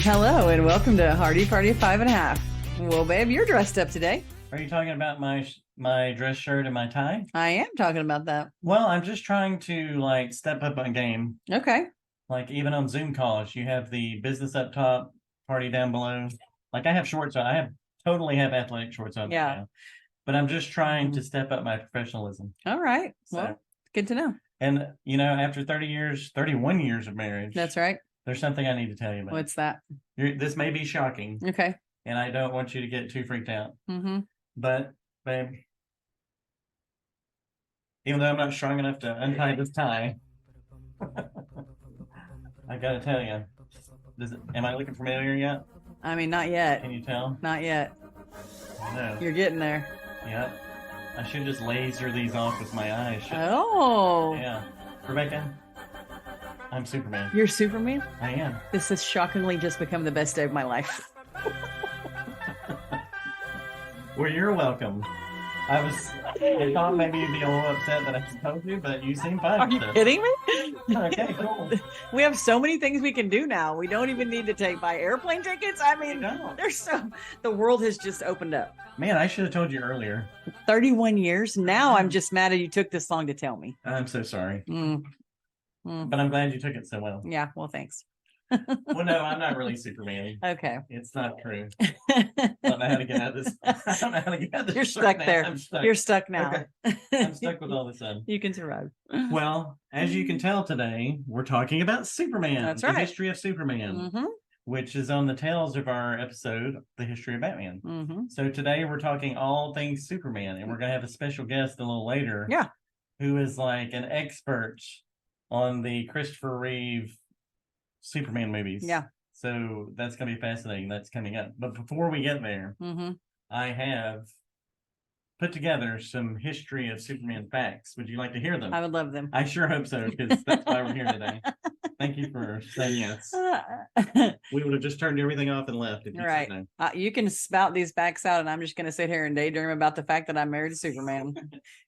Hello and welcome to Hardy Party 5.5. Well, babe, you're dressed up today. Are you talking about my dress shirt and my tie? I am talking about that. Well, I'm just trying to step up my game. Okay. Like even on Zoom calls, you have the business up top, party down below. Like I have shorts on. I totally have athletic shorts on. Yeah. Now. But I'm just trying to step up my professionalism. All right. Well, good to know. And after 31 years of marriage. That's right. There's something I need to tell you about. What's that? This may be shocking. Okay. And I don't want you to get too freaked out. Mm-hmm. But, babe, even though I'm not strong enough to untie this tie, I gotta tell you, am I looking familiar yet? I mean, not yet. Can you tell? Not yet. No. You're getting there. Yep. I should just laser these off with my eyes. Oh. Yeah. Rebecca, I'm Superman. You're Superman? I am. This has shockingly just become the best day of my life. Well, you're welcome. I thought maybe you'd be a little upset that I told you, but you seem fine. Are you kidding me? Okay, cool. We have so many things we can do now. We don't even need to buy airplane tickets. I mean, the world has just opened up. Man, I should have told you earlier. 31 years? Now I'm just mad that you took this long to tell me. I'm so sorry. But I'm glad you took it so well. Yeah, well, thanks. Well, no, I'm not really Superman. Okay. It's not true. I don't know how to get out of this. I don't know how to get out of this. You're stuck there. I'm stuck. You're stuck now. Okay. I'm stuck with all the sun. You can survive. Well, as you can tell today, we're talking about Superman. That's right. The history of Superman, which is on the tails of our episode, The History of Batman. So today we're talking all things Superman, and we're going to have a special guest a little later. Yeah. Who is like an expert on the Christopher Reeve Superman movies. Yeah. So that's going to be fascinating. That's coming up. But before we get there, I have put together some history of Superman facts. Would you like to hear them? I would love them. I sure hope so, because that's why we're here today. Thank you for saying yes. We would have just turned everything off and left. If you right. said no. You can spout these facts out, and I'm just going to sit here and daydream about the fact that I'm married to Superman.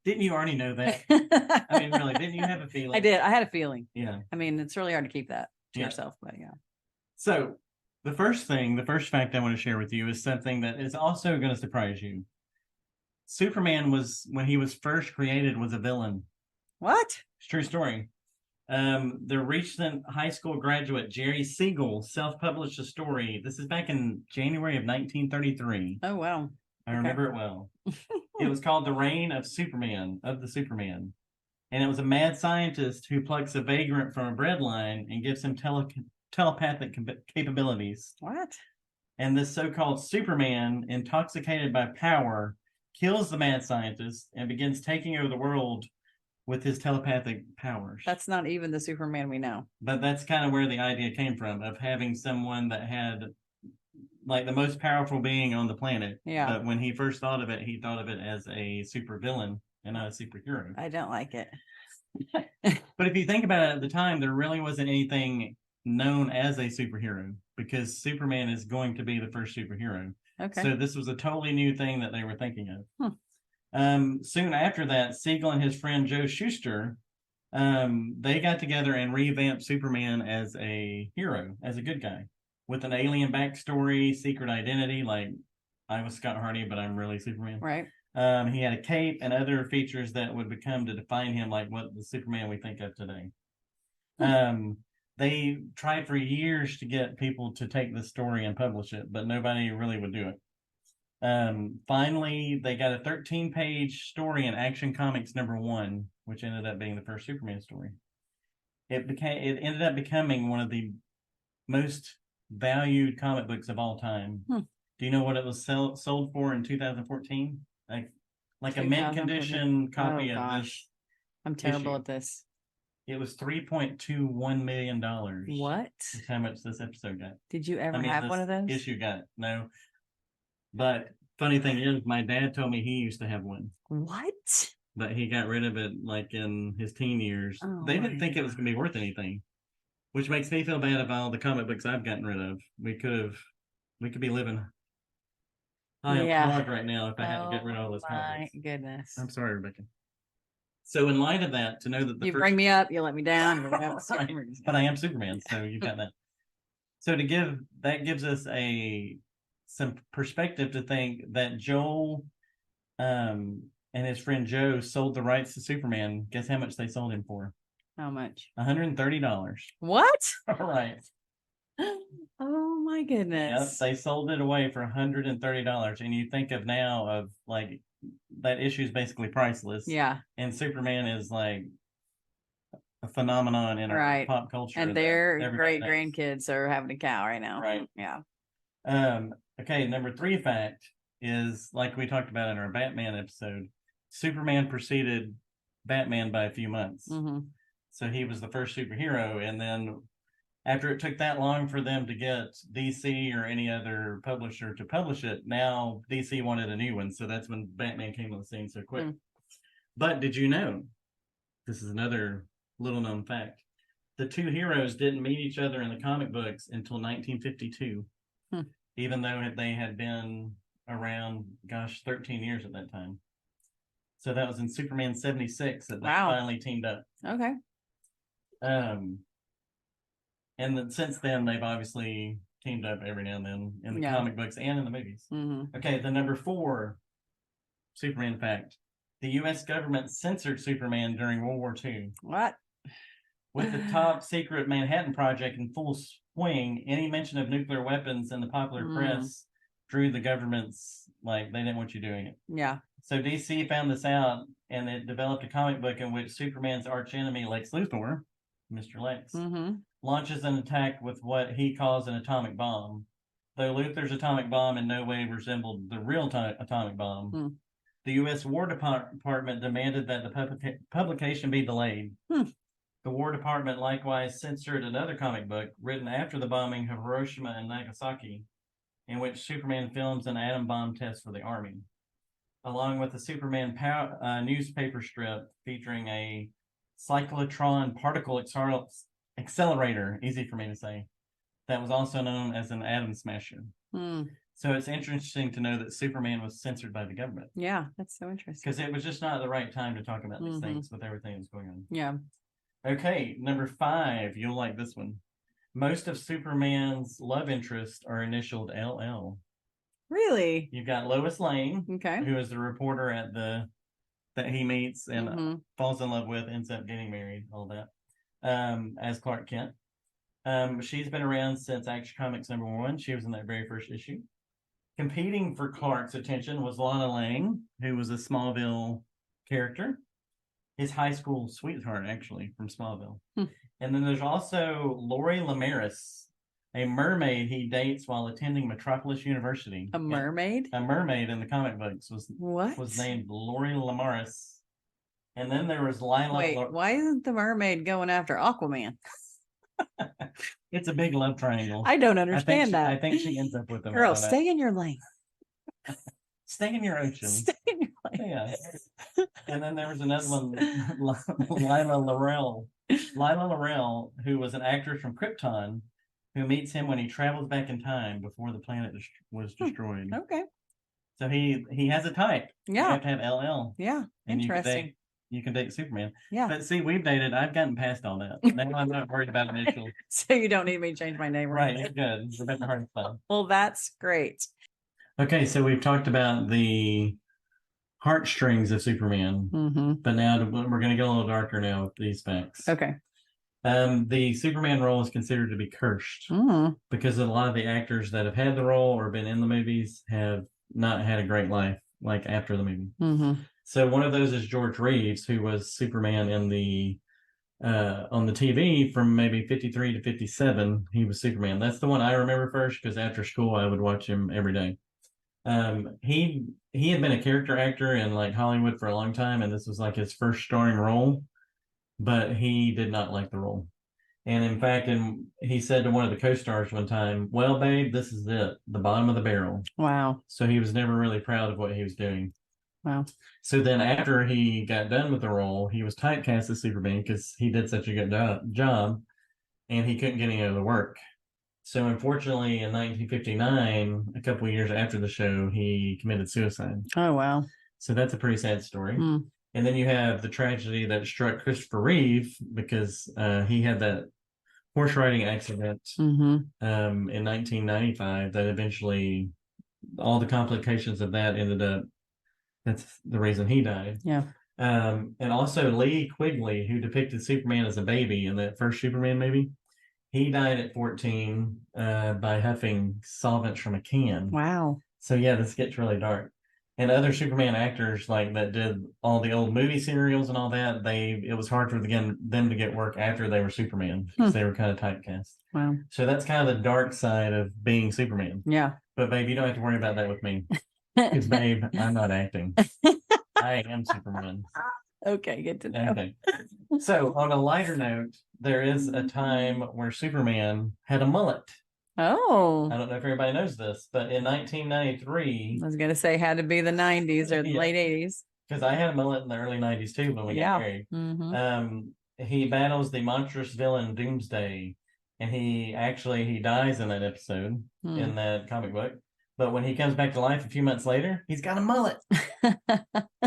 Didn't you already know that? I mean, really, didn't you have a feeling? I did. I had a feeling. Yeah. I mean, it's really hard to keep that to yourself, but yeah. So the first fact I want to share with you is something that is also going to surprise you. Superman when he was first created, was a villain. What? It's a true story. The recent high school graduate Jerry Siegel self-published a story. This is back in January of 1933. Oh, wow. I remember it well. It was called The Reign of Superman. And it was a mad scientist who plucks a vagrant from a bread line and gives him telepathic capabilities. What? And this so-called Superman, intoxicated by power, kills the mad scientist and begins taking over the world with his telepathic powers. That's not even the Superman we know. But that's kind of where the idea came from, of having someone that had like the most powerful being on the planet. Yeah. But when he first thought of it, he thought of it as a super villain and not a superhero. I don't like it. But if you think about it, at the time, there really wasn't anything known as a superhero, because Superman is going to be the first superhero. Okay. So this was a totally new thing that they were thinking of. Soon after that, Siegel and his friend Joe Shuster, they got together and revamped Superman as a hero, as a good guy, with an alien backstory, secret identity, like I was Scott Hardy, but I'm really Superman. Right. He had a cape and other features that would become to define him, like what the Superman we think of today. They tried for years to get people to take this story and publish it, but nobody really would do it. Finally, they got a 13-page story in Action Comics #1, which ended up being the first Superman story. It ended up becoming one of the most valued comic books of all time. Do you know what it was sold for in 2014? Like a mint condition copy of this. I'm terrible at this. It was $3.21 million. What? That's how much this episode got. Did you ever have one of those? Issue got no. But funny thing is, my dad told me he used to have one. What? But he got rid of it like in his teen years. They didn't think it was going to be worth anything, which makes me feel bad of all the comic books I've gotten rid of. We could be living I am Yeah. clogged right now if I had to get rid of all those comic My books. goodness. I'm sorry, Rebecca. So in light of that, to know that the You first bring me up, you let me down. Right. But I am Superman, so you've got that. So that gives us some perspective to think that Joel and his friend Joe sold the rights to Superman. Guess how much they sold him for? How much? $130. What? All right. Oh my goodness. Yep, they sold it away for $130. And you think of now of like that issue is basically priceless. Yeah. And Superman is like a phenomenon in our Right. pop culture. And that their everybody great knows. grandkids are having a cow right now. Right. Yeah. Okay, number 3 fact is like we talked about in our Batman episode. Superman preceded Batman by a few months. Mm-hmm. So he was the first superhero. And then after it took that long for them to get DC or any other publisher to publish it, now DC wanted a new one. So that's when Batman came on the scene so quick. But did you know, this is another little known fact, the two heroes didn't meet each other in the comic books until 1952, even though they had been around, 13 years at that time. So that was in Superman 76 that they finally teamed up. Okay. And then since then, they've obviously teamed up every now and then in the comic books and in the movies. Mm-hmm. Okay, the number 4 Superman fact. The U.S. government censored Superman during World War II. What? With the top secret Manhattan Project in full swing, any mention of nuclear weapons in the popular press drew the government's, they didn't want you doing it. Yeah. So DC found this out, and it developed a comic book in which Superman's archenemy, Lex Luthor, Mr. Lex, launches an attack with what he calls an atomic bomb. Though Luthor's atomic bomb in no way resembled the real atomic bomb, the U.S. War Department demanded that the publication be delayed. The War Department likewise censored another comic book written after the bombing of Hiroshima and Nagasaki, in which Superman films an atom bomb test for the Army, along with a Superman newspaper strip featuring a cyclotron particle accelerator, easy for me to say, that was also known as an atom smasher. So it's interesting to know that Superman was censored by the government. Yeah, that's so interesting. Because it was just not the right time to talk about these things with everything that's going on. Yeah. Okay, number 5. You'll like this one. Most of Superman's love interests are initialed LL. Really? You've got Lois Lane, who is the reporter that he meets and falls in love with, ends up getting married, all that, as Clark Kent. She's been around since Action Comics #1. She was in that very first issue. Competing for Clark's attention was Lana Lang, who was a Smallville character. His high school sweetheart, actually, from Smallville. And then there's also Lori Lamaris, a mermaid he dates while attending Metropolis University. A mermaid? A mermaid in the comic books was named Lori Lamaris. And then there was Lila. Wait, why isn't the mermaid going after Aquaman? It's a big love triangle. I don't understand that. I think she ends up with him. Girl, stay in your lane. Stay in your ocean. Stay in your lane. Yeah. And then there was another one, Lila Laurel, who was an actress from Krypton, who meets him when he travels back in time before the planet was destroyed. Okay. So he has a type. Yeah. You have to have LL. Yeah. And interesting. You can date Superman. Yeah. But see, we've dated. I've gotten past all that. Now I'm not worried about initials. So you don't need me to change my name, right? It's good. Rebecca Hartfell. Well, that's great. Okay, so we've talked about the heartstrings of Superman, but now we're going to get a little darker now with these facts. Okay. The Superman role is considered to be cursed because a lot of the actors that have had the role or been in the movies have not had a great life, like after the movie. So one of those is George Reeves, who was Superman in the on the TV from maybe 53 to 57. He was Superman. That's the one I remember first because after school I would watch him every day. He had been a character actor in like Hollywood for a long time, and this was like his first starring role, but he did not like the role. And in fact, he said to one of the co-stars one time, "Well, babe, this is it, the bottom of the barrel." Wow. So he was never really proud of what he was doing. Wow. So then after he got done with the role, he was typecast as Superman because he did such a good job, and he couldn't get any other work. So unfortunately, in 1959, a couple of years after the show, he committed suicide. Oh, wow. So that's a pretty sad story. Mm. And then you have the tragedy that struck Christopher Reeve because he had that horse riding accident in 1995 that eventually all the complications of that ended up. That's the reason he died. Yeah. And also Lee Quigley, who depicted Superman as a baby in that first Superman movie, he died at 14 by huffing solvents from a can. Wow. So yeah, this gets really dark. And other Superman actors like that did all the old movie serials and all that, it was hard for them to get work after they were Superman because they were kind of typecast. Wow. So that's kind of the dark side of being Superman. Yeah. But babe, you don't have to worry about that with me. Because babe, I'm not acting. I am Superman. Okay, good to know. Okay. So on a lighter note, there is a time where Superman had a mullet. Oh. I don't know if everybody knows this, but in 1993, I was going to say had to be the 90s or the late 80s. Because I had a mullet in the early 90s too when we got married. He battles the monstrous villain Doomsday, and he dies in that episode in that comic book. But when he comes back to life a few months later, he's got a mullet.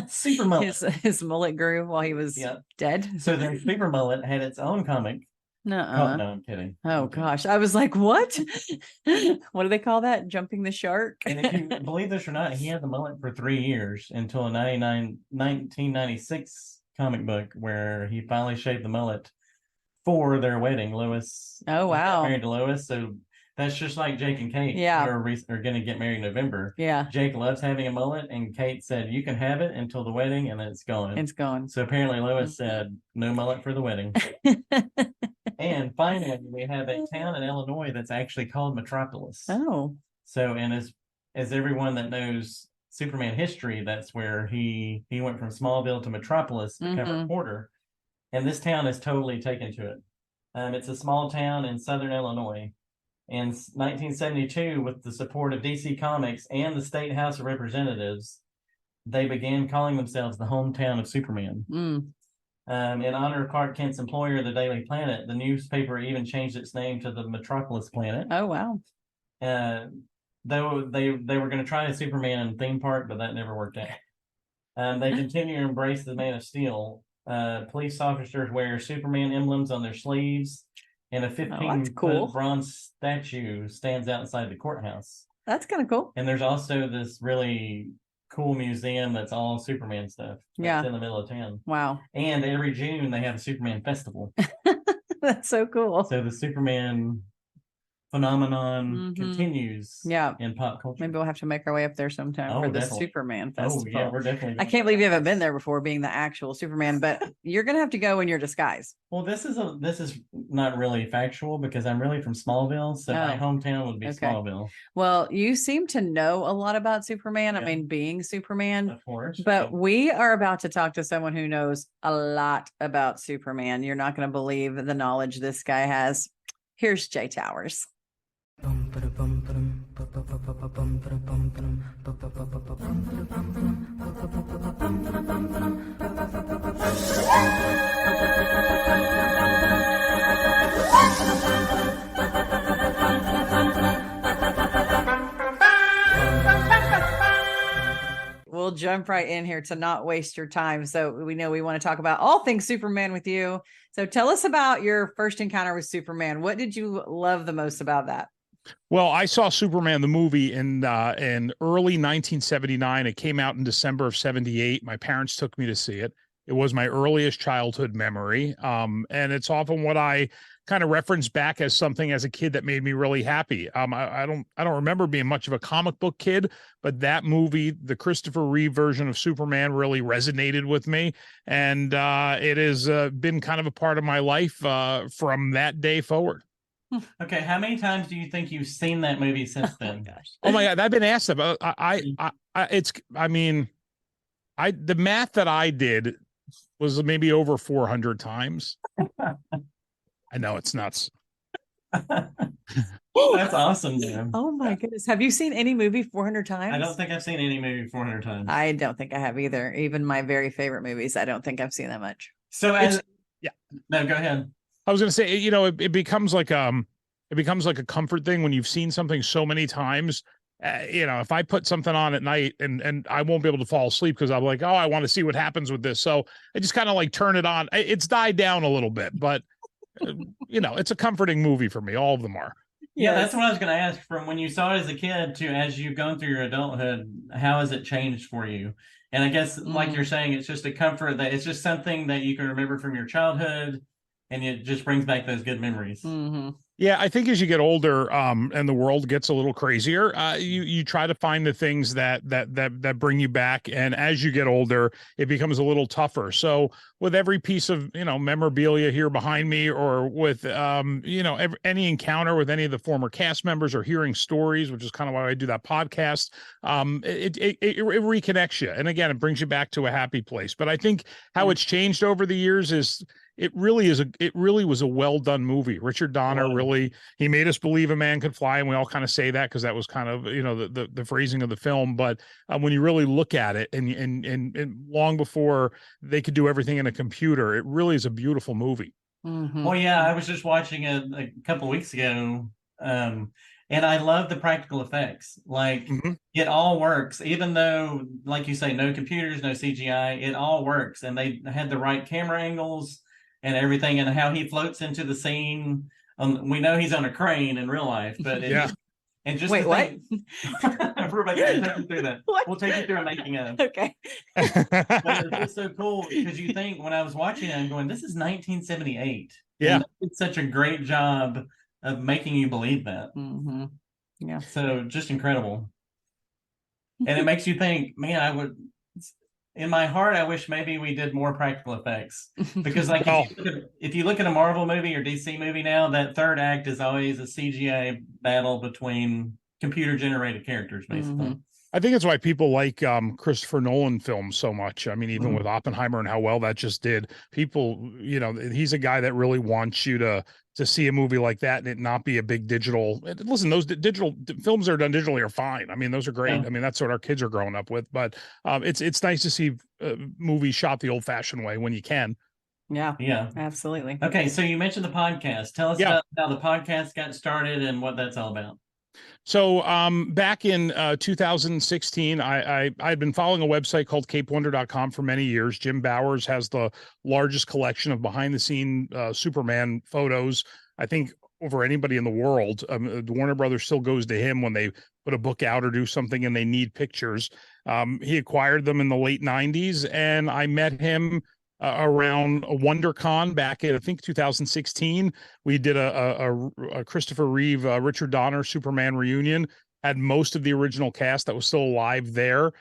Super mullet. His mullet grew while he was dead. So the Super Mullet had its own comic. No, I'm kidding. Oh, gosh. I was like, what? What do they call that? Jumping the shark? And if you believe this or not, he had the mullet for 3 years until a 1996 comic book where he finally shaved the mullet for their wedding. Lois. Oh, wow. Married to Lois. So that's just like Jake and Kate. Yeah. Who are going to get married in November. Yeah. Jake loves having a mullet, and Kate said, you can have it until the wedding, and then it's gone. It's gone. So apparently Lois said, no mullet for the wedding. And finally, we have a town in Illinois that's actually called Metropolis. Oh. So, and as everyone that knows Superman history, that's where he went from Smallville to Metropolis to cover Porter. And this town is totally taken to it. It's a small town in southern Illinois. In 1972, with the support of DC Comics and the State House of Representatives, they began calling themselves the hometown of Superman. In honor of Clark Kent's employer, the Daily Planet, the newspaper even changed its name to the Metropolis Planet. Oh, wow. Though they were going to try a Superman theme park, but that never worked out. They continue to embrace the Man of Steel. Police officers wear Superman emblems on their sleeves, and a 15-foot bronze statue stands outside the courthouse. That's kind of cool. And there's also this really cool museum that's all Superman stuff. That's in the middle of town. Wow. And every June they have a Superman festival. That's so cool. So the Superman phenomenon continues in pop culture. Maybe we'll have to make our way up there sometime for the Superman festival. Oh, yeah, we're definitely. I can't believe you haven't been there before being the actual Superman, but you're going to have to go in your disguise. Well, this is not really factual because I'm really from Smallville, so my hometown would be Smallville. Well, you seem to know a lot about Superman. I mean, being Superman. Of course. But we are about to talk to someone who knows a lot about Superman. You're not going to believe the knowledge this guy has. Here's Jay Towers. We'll jump right in here to not waste your time. So we know we want to talk about all things Superman with you. So tell us about your first encounter with Superman. What did you love the most about that? Well, I saw Superman the movie in early 1979. It came out in December of 78. My parents took me to see it. It was my earliest childhood memory. And it's often what I kind of reference back as something as a kid that made me really happy. I don't remember being much of a comic book kid, but that movie, the Christopher Reeve version of Superman, really resonated with me. And it has been kind of a part of my life from that day forward. Okay, how many times do you think you've seen that movie since then? Oh my God, I've been asked about. The math that I did was maybe over 400 times. I know it's nuts. That's awesome, man. Oh my goodness. Have you seen any movie 400 times? I don't think I've seen any movie 400 times. I don't think I have either. Even my very favorite movies, I don't think I've seen that much. So no, go ahead. I was going to say, it becomes like it becomes like a comfort thing when you've seen something so many times. If I put something on at night and I won't be able to fall asleep because I'm like, oh, I want to see what happens with this. So I just kind of like turn it on. It's died down a little bit, but it's a comforting movie for me. All of them are. Yeah, that's what I was going to ask. From when you saw it as a kid to as you've gone through your adulthood, how has it changed for you? And I guess, like you're saying, it's just a comfort that it's just something that you can remember from your childhood, and it just brings back those good memories. Mm-hmm. Yeah, I think as you get older, and the world gets a little crazier, you try to find the things that bring you back. And as you get older, it becomes a little tougher. So with every piece of memorabilia here behind me, or with any encounter with any of the former cast members, or hearing stories, which is kind of why I do that podcast, it reconnects you. And again, it brings you back to a happy place. But I think how it's changed over the years is. It really was a well done movie. Richard Donner he made us believe a man could fly, and we all kind of say that because that was kind of the phrasing of the film. But when you really look at it, and long before they could do everything in a computer, it really is a beautiful movie. Mm-hmm. Well, yeah, I was just watching it a couple of weeks ago, and I love the practical effects. Like it all works, even though, like you say, no computers, no CGI. It all works, and they had the right camera angles and everything, and how he floats into the scene. We know he's on a crane in real life, but and just wait, what? Everybody, take you through that. What? We'll take you through a making of. Okay. But it's so cool because you think, when I was watching it, I'm going, this is 1978. Yeah, it's such a great job of making you believe that. Mm-hmm. Yeah. So just incredible, and it makes you think, man, in my heart, I wish maybe we did more practical effects, because like if you look at a Marvel movie or DC movie now, that third act is always a CGI battle between computer generated characters, basically. Mm-hmm. I think it's why people like Christopher Nolan films so much. I mean, even with Oppenheimer and how well that just did, people, he's a guy that really wants you to see a movie like that and it not be a big digital. Listen, those digital films that are done digitally are fine. I mean, those are great. Yeah. I mean, that's what our kids are growing up with. But it's nice to see movies shot the old-fashioned way when you can. Yeah, absolutely. Okay, so you mentioned the podcast. Tell us about how the podcast got started and what that's all about. So back in 2016, I'd been following a website called CapeWonder.com for many years. Jim Bowers has the largest collection of behind-the-scene Superman photos, I think, over anybody in the world. The Warner Brothers still goes to him when they put a book out or do something and they need pictures. He acquired them in the late 90s, and I met him around WonderCon back in, I think, 2016. We did a Christopher Reeve, Richard Donner Superman reunion, had most of the original cast that was still alive there.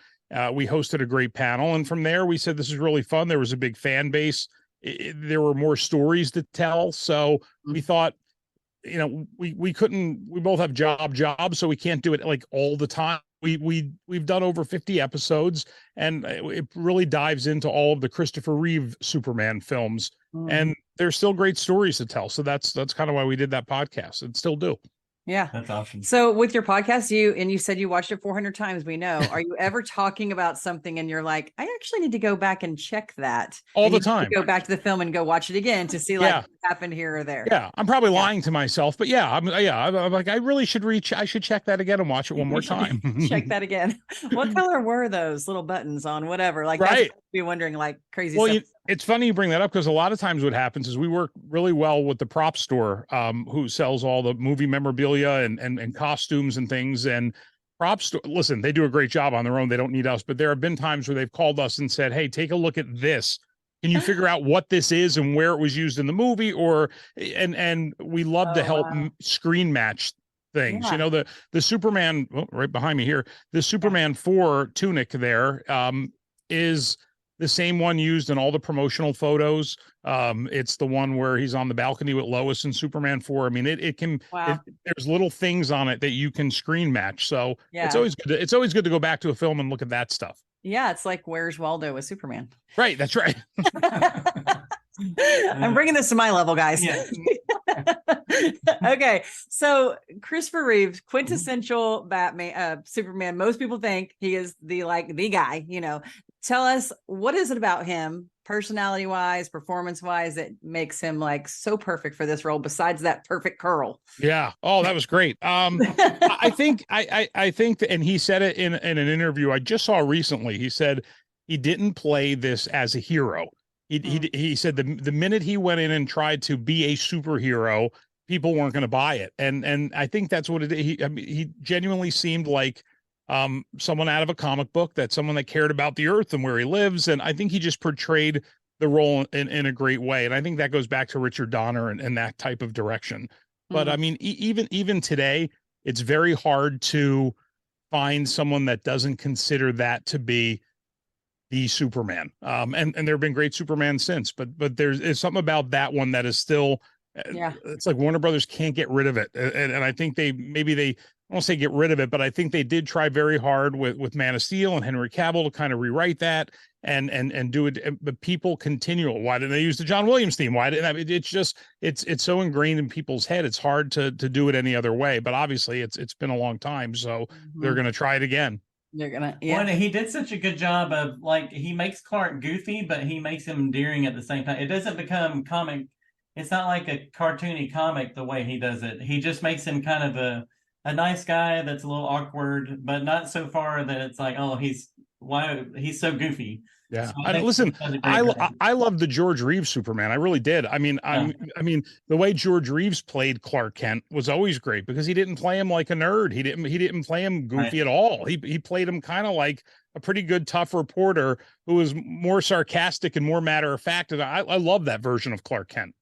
We hosted a great panel, and from there we said, this is really fun. There was a big fan base. There were more stories to tell. So we thought, we both have jobs, so we can't do it like all the time. We've done over 50 episodes, and it really dives into all of the Christopher Reeve Superman films, and there's still great stories to tell. So that's kind of why we did that podcast, and still do. Yeah, that's awesome. So with your podcast, you said you watched it 400 times. We know. Are you ever talking about something and you're like, I actually need to go back and check that all the time? Go back to the film and go watch it again to see what happened here or there. Yeah, I'm probably lying to myself, but I'm like, I really should I should check that again and watch it one more time. Check that again. What color were those little buttons on whatever? Like, right? Be wondering, like, crazy well, stuff. It's funny you bring that up, because a lot of times what happens is we work really well with the prop store, who sells all the movie memorabilia and costumes and things. And prop store, listen, they do a great job on their own. They don't need us. But there have been times where they've called us and said, hey, take a look at this. Can you figure out what this is and where it was used in the movie? And we love to help screen match things. The Superman, right behind me here, the Superman 4 tunic there is the same one used in all the promotional photos. It's the one where he's on the balcony with Lois in Superman 4. I mean, there's little things on it that you can screen match. So it's always good to go back to a film and look at that stuff. Yeah, it's like, Where's Waldo with Superman? Right, that's right. I'm bringing this to my level, guys. Yeah. Okay, so Christopher Reeve, quintessential Batman, Superman. Most people think he is the guy. tell us, what is it about him, personality wise, performance wise, that makes him like so perfect for this role, besides that perfect curl? Yeah. Oh, that was great. I think I think, and he said it in an interview I just saw recently. He said he didn't play this as a hero. He said the minute he went in and tried to be a superhero, people weren't going to buy it. And I think that's what it is. I mean, he genuinely seemed like someone out of a comic book, that someone that cared about the earth and where he lives. And I think he just portrayed the role in a great way. And I think that goes back to Richard Donner and that type of direction. But I mean, even today, it's very hard to find someone that doesn't consider that to be the Superman. And there have been great Superman since, but there's something about that one that is still, it's like Warner Brothers can't get rid of it. And I think they I won't say get rid of it, but I think they did try very hard with Man of Steel and Henry Cavill to kind of rewrite that and do it. But people continue. Why didn't they use the John Williams theme? Why didn't I mean, it's just, it's so ingrained in people's head. It's hard to do it any other way, but obviously it's been a long time. So they're going to try it again. They're gonna, Well, he did such a good job of, like, he makes Clark goofy, but he makes him endearing at the same time. It doesn't become comic. It's not like a cartoony comic the way he does it. He just makes him kind of a nice guy that's a little awkward, but not so far that it's like, oh, he's so goofy. Yeah. So Listen, I love the George Reeves Superman. I really did. I mean, I mean, the way George Reeves played Clark Kent was always great because he didn't play him like a nerd. He didn't play him goofy at all. He played him kind of like a pretty good, tough reporter who was more sarcastic and more matter of fact. And I love that version of Clark Kent.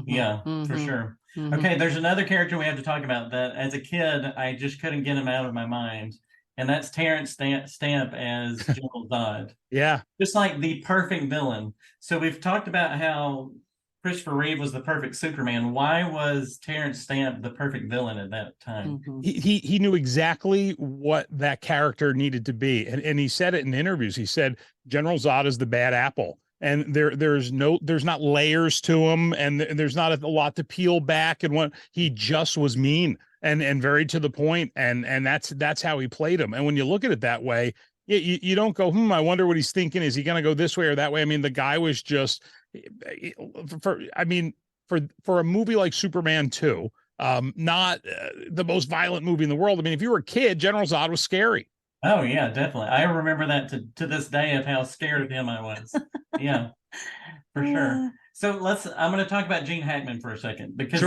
Yeah, for sure. Okay, there's another character we have to talk about that as a kid, I just couldn't get him out of my mind. And that's Terrence Stamp as General Zod. Yeah. Just like the perfect villain. So we've talked about how Christopher Reeve was the perfect Superman. Why was Terrence Stamp the perfect villain at that time? He knew exactly what that character needed to be. And he said it in interviews. He said General Zod is the bad apple. And there's not layers to him, and there's not a lot to peel back. And what he just was mean and very to the point, and that's how he played him. And when you look at it that way, you don't go, I wonder what he's thinking. Is he going to go this way or that way? I mean, the guy was just for a movie like Superman 2, not the most violent movie in the world. I mean, if you were a kid, General Zod was scary. Oh yeah, definitely. I remember that to this day of how scared of him I was. Yeah, for sure. So I'm going to talk about Gene Hackman for a second, because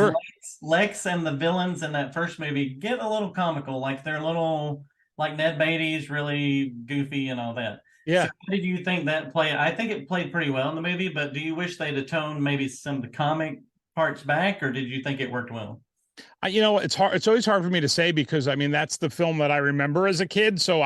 Lex and the villains in that first movie get a little comical. Like they're little, like Ned Beatty's really goofy and all that. Yeah. So how did you think that played? I think it played pretty well in the movie, but do you wish they'd have toned maybe some of the comic parts back, or did you think it worked well? It's hard. It's always hard for me to say, because I mean, that's the film that I remember as a kid. So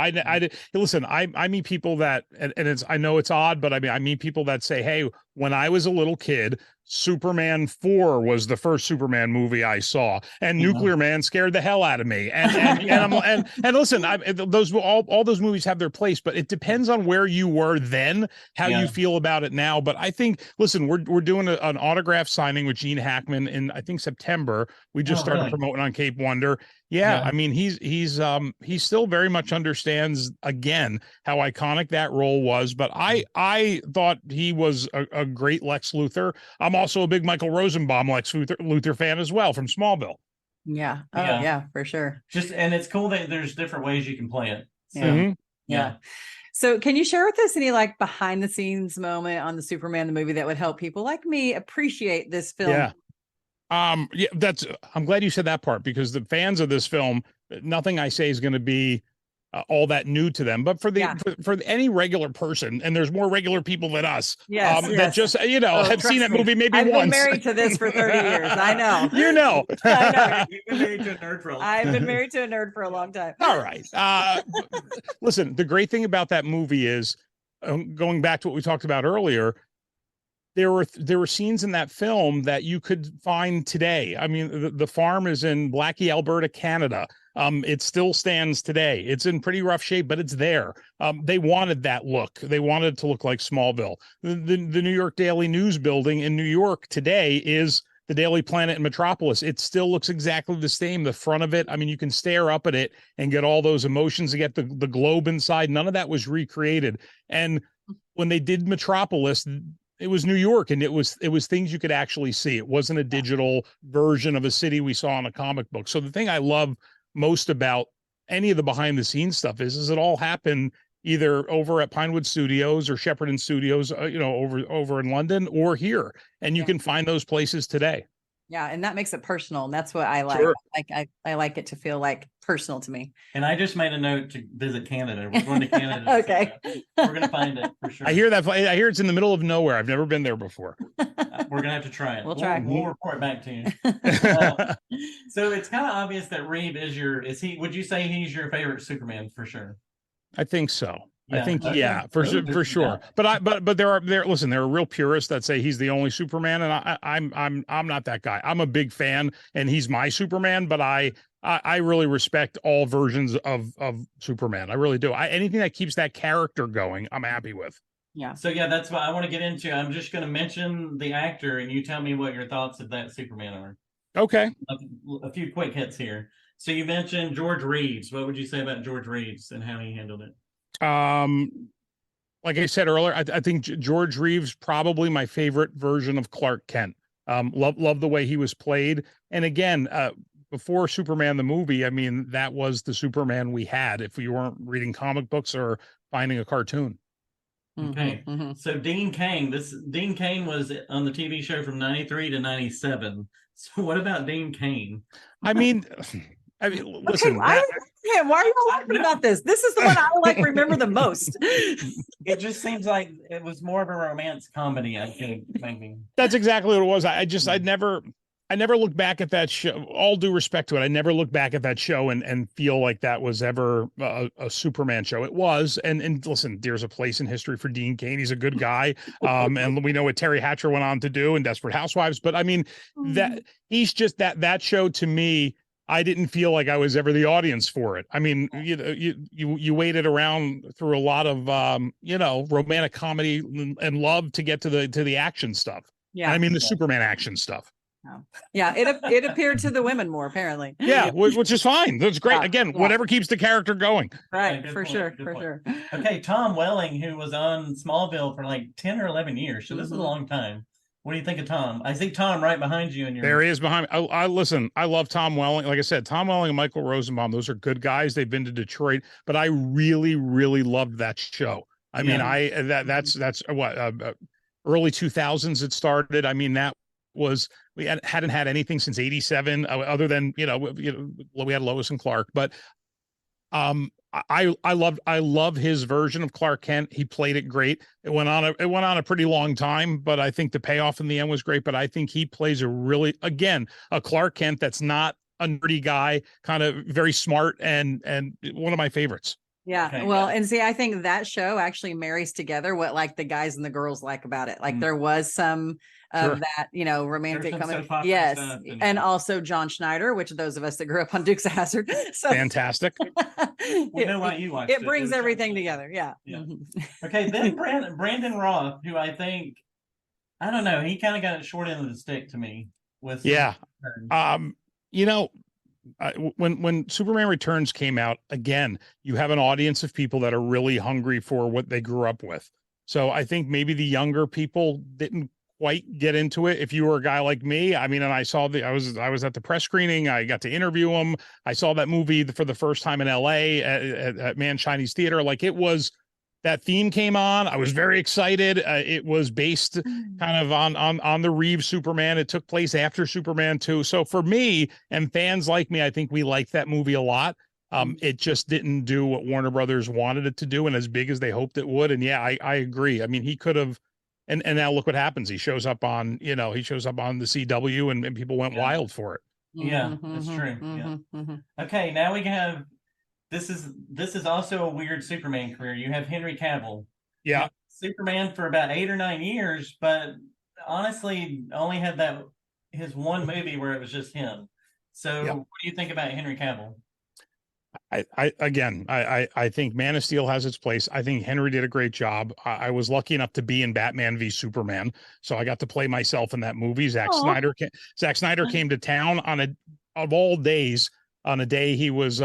listen, I meet people that, and I know it's odd, but I meet people that say, hey, when I was a little kid, Superman 4 was the first Superman movie I saw, and Nuclear Man scared the hell out of me. And listen, all those movies have their place, but it depends on where you were then, how you feel about it now. But I think, listen, we're doing an autograph signing with Gene Hackman in, I think, September. We just started promoting on Cape Wonder. Yeah, I mean, he still very much understands, again, how iconic that role was. But I thought he was a great Lex Luthor. I'm also a big Michael Rosenbaum Lex Luthor fan as well, from Smallville. Yeah. Oh yeah, for sure. And it's cool that there's different ways you can play it. So, yeah. So can you share with us any like behind the scenes moment on the Superman the movie that would help people like me appreciate this film? Yeah. I'm glad you said that part, because the fans of this film, nothing I say is going to be all that new to them, but for any regular person, and there's more regular people than us, that just, have seen that movie maybe once. I've been married to this for 30 years. I know. I know. You've been married to a nerd for a long time. I've been married to a nerd for a long time. All right. Listen, the great thing about that movie is, going back to what we talked about earlier, there were scenes in that film that you could find today. I mean, the farm is in Blackie, Alberta, Canada. It still stands today. It's in pretty rough shape, but it's there. They wanted that look. They wanted it to look like Smallville. The New York Daily News building in New York today is the Daily Planet in Metropolis. It still looks exactly the same. The front of it, I mean, you can stare up at it and get all those emotions, to get the globe inside. None of that was recreated. And when they did Metropolis, it was New York, and it was things you could actually see. It wasn't a digital version of a city we saw in a comic book. So the thing I love most about any of the behind the scenes stuff is it all happened either over at Pinewood Studios or Shepperton Studios, over in London or here, and you can find those places today. Yeah, and that makes it personal, and that's what I like. Sure. I like it to feel like personal to me. And I just made a note to visit Canada. We're going to Canada. Okay. So we're going to find it for sure. I hear that. I hear it's in the middle of nowhere. I've never been there before. We're going to have to try it. We'll try. We'll report back to you. So it's kind of obvious that Reeve would you say he's your favorite Superman for sure? I think so. Yeah, I think, okay. for sure. But there are real purists that say he's the only Superman, and I'm not that guy. I'm a big fan, and he's my Superman. But I really respect all versions of Superman. I really do. Anything that keeps that character going, I'm happy with. Yeah. So yeah, that's what I want to get into. I'm just going to mention the actor, and you tell me what your thoughts of that Superman are. Okay. A few quick hits here. So you mentioned George Reeves. What would you say about George Reeves and how he handled it? Like I said earlier, I think George Reeves probably my favorite version of Clark Kent. Love the way he was played. And again, before Superman the movie, I mean, that was the Superman we had if we weren't reading comic books or finding a cartoon. Okay. So Dean Cain was on the TV show from 93 to 97. So what about Dean Cain? I mean, listen. Okay, why are you laughing about this? This is the one I remember the most. It just seems like it was more of a romance comedy, I think, maybe. That's exactly what it was. I never look back at that show. All due respect to it, I never look back at that show and feel like that was ever a Superman show. It was, and listen, there's a place in history for Dean Cain. He's a good guy, and we know what Terry Hatcher went on to do in Desperate Housewives. But I mean, that he's just that show to me. I didn't feel like I was ever the audience for it. I mean, you waited around through a lot of romantic comedy and love to get to the action stuff. Yeah, I mean the Superman action stuff. Yeah, it appeared to the women more apparently. Yeah, which is fine. That's great. Yeah, Again, whatever keeps the character going. Right, Yeah, for point, sure. Sure. Okay, Tom Welling, who was on Smallville for like 10 or 11 years, so this is a long time. What do you think of Tom? I see Tom right behind you. There he is behind me. I listen. I love Tom Welling. Like I said, Tom Welling and Michael Rosenbaum. Those are good guys. They've been to Detroit, but I really, really loved that show. I mean, that's what early 2000s it started. I mean, that was we hadn't had anything since '87, other than we had Lois and Clark, but I love his version of Clark Kent. He played it great. It went on a pretty long time, but I think the payoff in the end was great. But I think he plays a Clark Kent that's not a nerdy guy, kind of very smart and one of my favorites. Yeah. Okay, well, and see, I think that show actually marries together what like the guys and the girls like about it. Like there was some of that, romantic comedy. Yes. And also John Schneider, which those of us that grew up on Dukes of Hazzard. So fantastic. We know why you watched it. It brings everything together. Yeah. Okay. Then Brandon Roth, who I think, I don't know, he kind of got a short end of the stick to me with. Yeah. When Superman Returns came out, again, you have an audience of people that are really hungry for what they grew up with. So I think maybe the younger people didn't quite get into it. If you were a guy like me, I mean, and I was at the press screening, I got to interview him. I saw that movie for the first time in LA at Man Chinese Theater. Like that theme came on. I was very excited. It was based kind of on the Reeves Superman. It took place after Superman 2. So for me and fans like me, I think we liked that movie a lot. It just didn't do what Warner Brothers wanted it to do and as big as they hoped it would. And yeah, I agree. I mean, he could have, and now look what happens. He shows up on the CW and people went wild for it. Yeah, that's true. Okay, now we have. This is also a weird Superman career. You have Henry Cavill. Yeah. Superman for about 8 or 9 years, but honestly only had his one movie where it was just him. So what do you think about Henry Cavill? I think Man of Steel has its place. I think Henry did a great job. I was lucky enough to be in Batman v Superman, so I got to play myself in that movie. Zack Snyder came to town of all days, on a day he was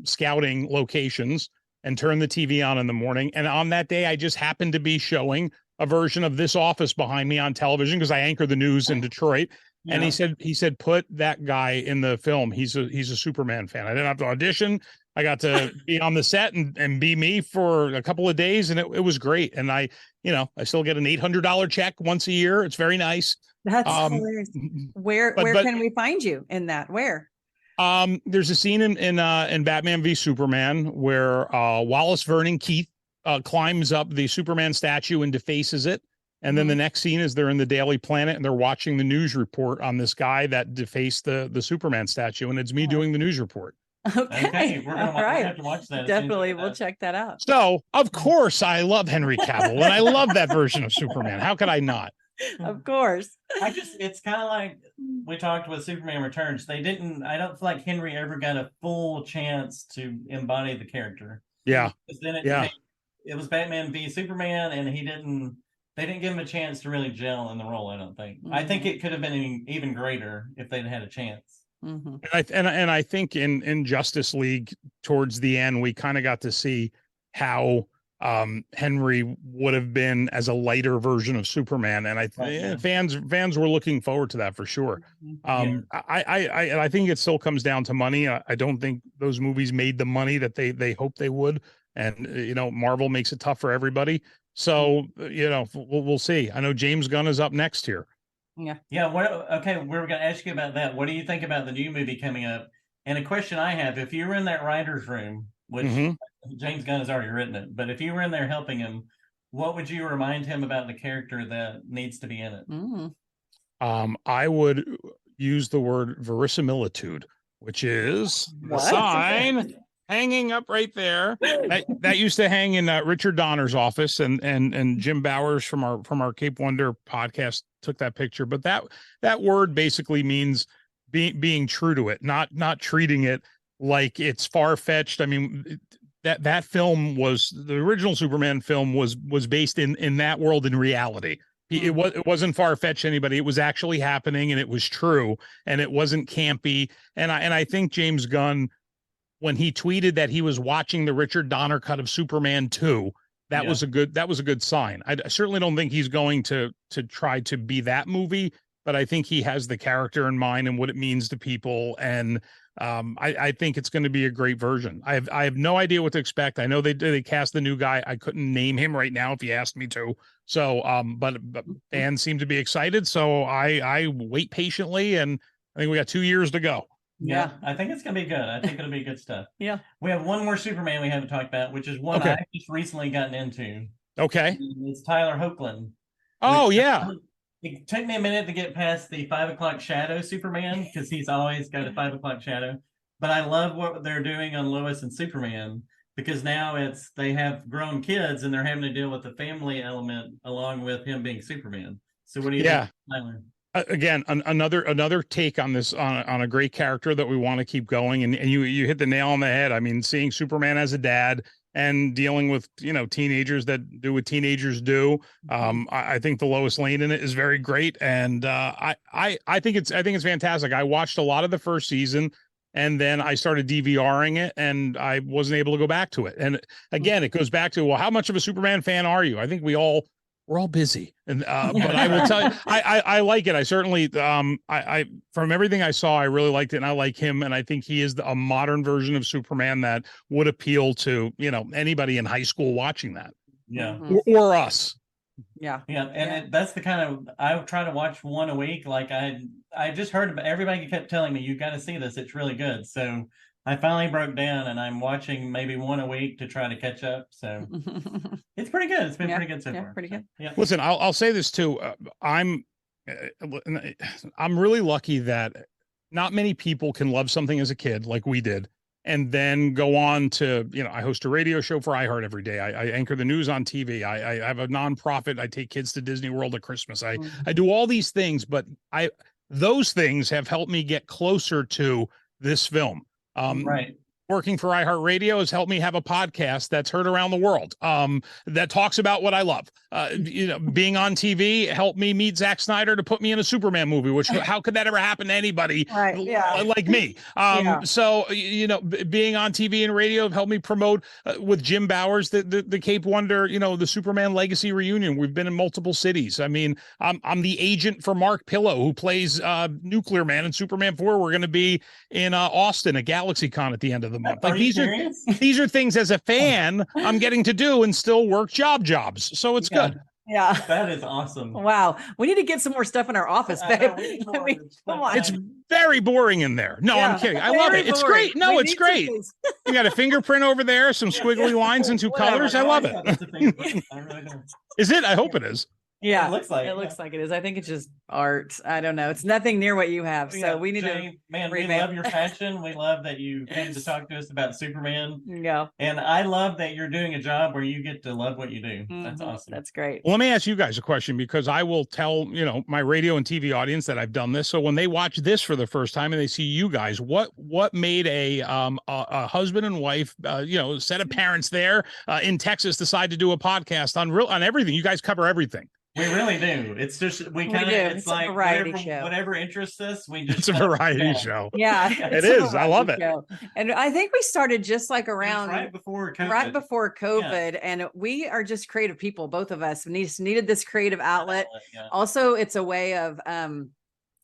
scouting locations, and turn the TV on in the morning. And on that day, I just happened to be showing a version of This Office behind me on television because I anchor the news in Detroit. Yeah. And he said, put that guy in the film. He's a Superman fan. I didn't have to audition. I got to be on the set and be me for a couple of days. And it was great. And I still get an $800 check once a year. It's very nice. That's hilarious. Where can we find you in that? Where? There's a scene in Batman v Superman where Wallace Vernon Keith climbs up the Superman statue and defaces it. And then the next scene is they're in the Daily Planet and they're watching the news report on this guy that defaced the Superman statue. And it's me doing the news report. Okay. We're gonna have to watch that. Definitely. We'll check that out. So, of course, I love Henry Cavill and I love that version of Superman. How could I not? Of course. It's kind of like we talked with Superman Returns. I don't feel like Henry ever got a full chance to embody the character. Yeah. Then it was Batman v Superman, and they didn't give him a chance to really gel in the role, I don't think. I think it could have been even greater if they'd had a chance. And I think in Justice League towards the end, we kind of got to see how Henry would have been as a lighter version of Superman, and fans were looking forward to that for sure. I think it still comes down to money. I don't think those movies made the money that they hoped they would, and Marvel makes it tough for everybody. So we'll see. I know James Gunn is up next here. Yeah. We're going to ask you about that. What do you think about the new movie coming up? And a question I have: if you were in that writer's room, which James Gunn has already written it, but if you were in there helping him, what would you remind him about the character that needs to be in it? I would use the word verisimilitude, which is the sign hanging up right there. That used to hang in Richard Donner's office, and Jim Bowers from our Cape Wonder podcast took that picture. But that word basically means being true to it, not treating it like it's far-fetched. I mean, that film the original Superman film was based in that world, in reality. It wasn't far-fetched anybody. It was actually happening, and it was true, and it wasn't campy. And I think James Gunn, when he tweeted that he was watching the Richard Donner cut of Superman 2, that was a good sign. I certainly don't think he's going to try to be that movie, but I think he has the character in mind and what it means to people. And I think it's going to be a great version. I have no idea what to expect. I know they cast the new guy. I couldn't name him right now if you asked me to. So, but fans seem to be excited. So I wait patiently, and I think we got 2 years to go. Yeah, I think it's going to be good. I think it'll be good stuff. Yeah. We have one more Superman we haven't talked about, which is one I've just recently gotten into. Okay. It's Tyler Hoechlin. Oh, yeah. It took me a minute to get past the 5 o'clock shadow Superman, because he's always got a 5 o'clock shadow. But I love what they're doing on Lois and Superman, because now they have grown kids and they're having to deal with the family element along with him being Superman. So what do you think, Tyler? Again, another take on this on a great character that we want to keep going, and you hit the nail on the head. I mean, seeing Superman as a dad and dealing with teenagers that do what teenagers do. I think the Lois Lane in it is very great, and I think it's fantastic. I watched a lot of the first season, and then I started DVRing it, and I wasn't able to go back to it. And again, it goes back to, well, how much of a Superman fan are you? I think we're all busy, and but I will tell you, I like it. I certainly I from everything I saw, I really liked it, and I like him, and I think he is a modern version of Superman that would appeal to anybody in high school watching that. Yeah, or us. Yeah, and that's the kind of, I try to watch one a week. Like I just heard about, everybody kept telling me, you got to see this, it's really good. So I finally broke down, and I'm watching maybe one a week to try to catch up. So it's pretty good. It's been pretty good so far. Pretty good. Yeah. Listen, I'll say this too. I'm really lucky that not many people can love something as a kid like we did, and then go on to, I host a radio show for iHeart every day. I anchor the news on TV. I have a nonprofit. I take kids to Disney World at Christmas. I do all these things, but those things have helped me get closer to this film. Right. working for iHeartRadio has helped me have a podcast that's heard around the world, that talks about what I love. Being on TV helped me meet Zack Snyder to put me in a Superman movie, which how could that ever happen to anybody like me? So, being on TV and radio helped me promote with Jim Bowers, the Cape Wonder, the Superman Legacy reunion. We've been in multiple cities. I mean, I'm the agent for Mark Pillow, who plays Nuclear Man in Superman 4. We're going to be in Austin at GalaxyCon at the end of the month. Like these are things as a fan I'm getting to do and still work jobs. So it's good. Yeah, that is awesome. Wow, we need to get some more stuff in our office, babe. Come on. It's very boring in there. No, I'm kidding. I love it. It's great. No, it's great. You got a fingerprint over there, some squiggly lines and 2 colors. I love it. Is it? I hope it is. Yeah, it looks like it is. I think it's just art. I don't know. It's nothing near what you have. So we need to. Man, we love your passion. We love that you came to talk to us about Superman. Yeah. And I love that you're doing a job where you get to love what you do. That's awesome. That's great. Well, let me ask you guys a question, because I will tell, my radio and TV audience that I've done this. So when they watch this for the first time and they see you guys, what made a husband and wife, set of parents there in Texas decide to do a podcast on everything? You guys cover everything. We really do. It's just it's like a variety show. Whatever interests us, it's a variety show. Yeah, it is. I love it. Show. And I think we started just like around right before COVID. And we are just creative people. Both of us needed this creative outlet. Also, it's a way of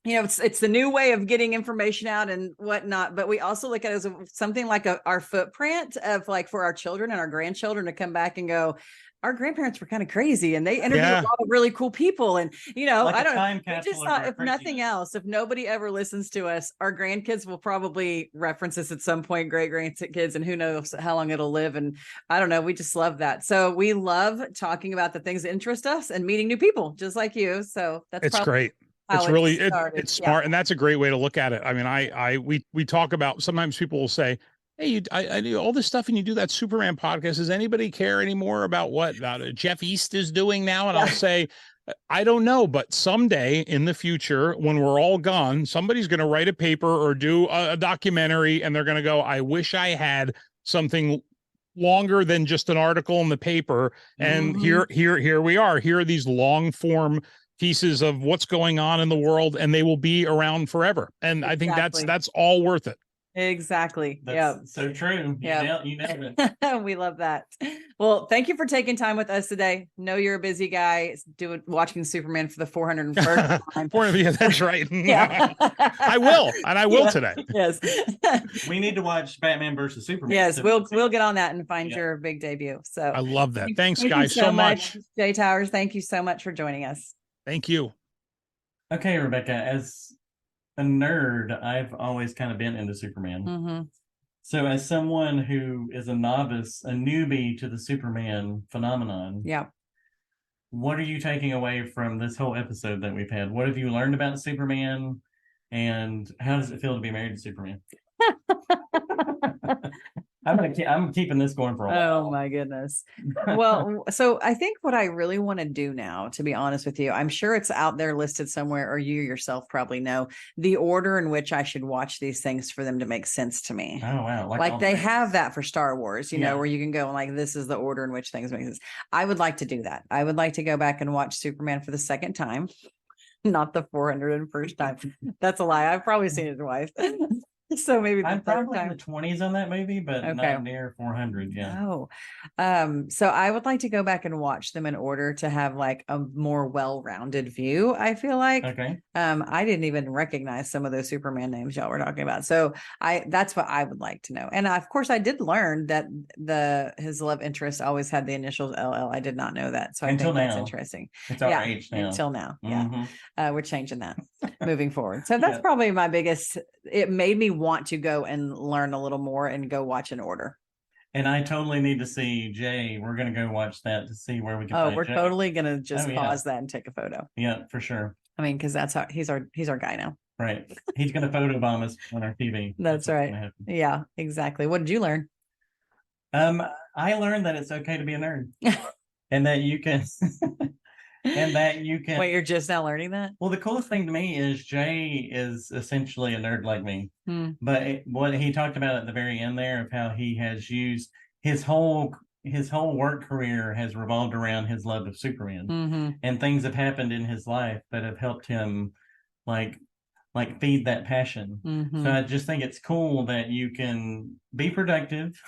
it's the new way of getting information out and whatnot. But we also look at it as something like our footprint of like for our children and our grandchildren to come back and go, our grandparents were kind of crazy and they interviewed a lot of really cool people. And, like I don't know, we just thought if nothing else, if nobody ever listens to us, our grandkids will probably reference us at some point, great grandkids, and who knows how long it'll live. And I don't know, we just love that. So we love talking about the things that interest us and meeting new people just like you. So it's great. It's really, it's smart. And that's a great way to look at it. I mean, we talk about, sometimes people will say, hey, I do all this stuff and you do that Superman podcast. Does anybody care anymore about what Jeff East is doing now? And I'll say, I don't know, but someday in the future, when we're all gone, somebody's going to write a paper or do a documentary, and they're going to go, I wish I had something longer than just an article in the paper. And here we are. Here are these long form pieces of what's going on in the world, and they will be around forever. And I think that's all worth it. Exactly. That's so true. Yeah. You nailed it. We love that. Well, thank you for taking time with us today. Know you're a busy guy watching Superman for the 401st time. Yeah, that's right. Yeah. I will today. Yes. We need to watch Batman versus Superman. Yes, we'll get on that and find your big debut. So I love that. Thanks guys so much. Jay Towers, thank you so much for joining us. Thank you. Okay, Rebecca, as a nerd, I've always kind of been into Superman. So as someone who is a novice, a newbie to the Superman phenomenon, what are you taking away from this whole episode that we've had? What have you learned about Superman, and how does it feel to be married to Superman? I'm keeping this going for a while. Oh my goodness. Well, so I think what I really want to do now, to be honest with you, I'm sure it's out there listed somewhere, or you yourself probably know the order in which I should watch these things for them to make sense to me. Oh wow. Like they have that for Star Wars, you know, where you can go and like, this is the order in which things make sense. I would like to do that. I would like to go back and watch Superman for the second time, not the 401st time. That's a lie. I've probably seen it twice. So maybe I'm probably in the 20s on that movie, but not near 400. Oh, so I would like to go back and watch them in order to have like a more well-rounded view. I feel like, I didn't even recognize some of those Superman names y'all were talking about. So that's what I would like to know. And of course I did learn that his love interest always had the initials LL. I did not know that. So I think that's interesting. It's our age now. Until now. We're changing that moving forward. So that's probably my biggest, it made me want to go and learn a little more and go watch in order. And I totally need to see Jay. We're going to go watch that to see where we can find we're Jay. Totally going to just pause that and take a photo. Yeah, for sure. I mean, because that's how he's our guy now. Right. He's going to photobomb us on our TV. That's right. Yeah, exactly. What did you learn? I learned that it's okay to be a nerd. And that you can And that you can. Wait, you're just now learning that? Well, the coolest thing to me is Jay is essentially a nerd like me. But what he talked about at the very end there of how he has used his whole work career has revolved around his love of Superman, and things have happened in his life that have helped him like feed that passion. So I just think it's cool that you can be productive.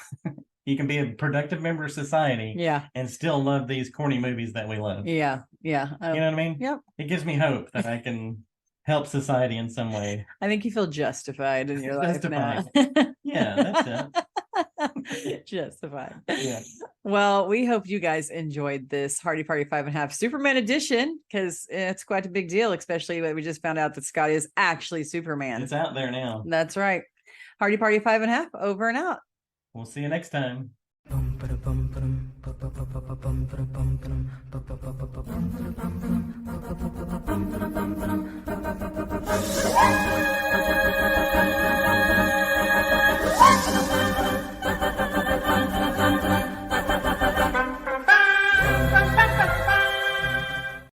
You can be a productive member of society, and still love these corny movies that we love. Yeah. You know what I mean? Yep. It gives me hope that I can help society in some way. I think you feel justified in your life now. Yeah, that's it. Justified. Yeah. Well, we hope you guys enjoyed this Hardy Party 5.5 Superman edition, because it's quite a big deal, especially when we just found out that Scott is actually Superman. It's out there now. That's right. Hardy Party 5.5 over and out. We'll see you next time.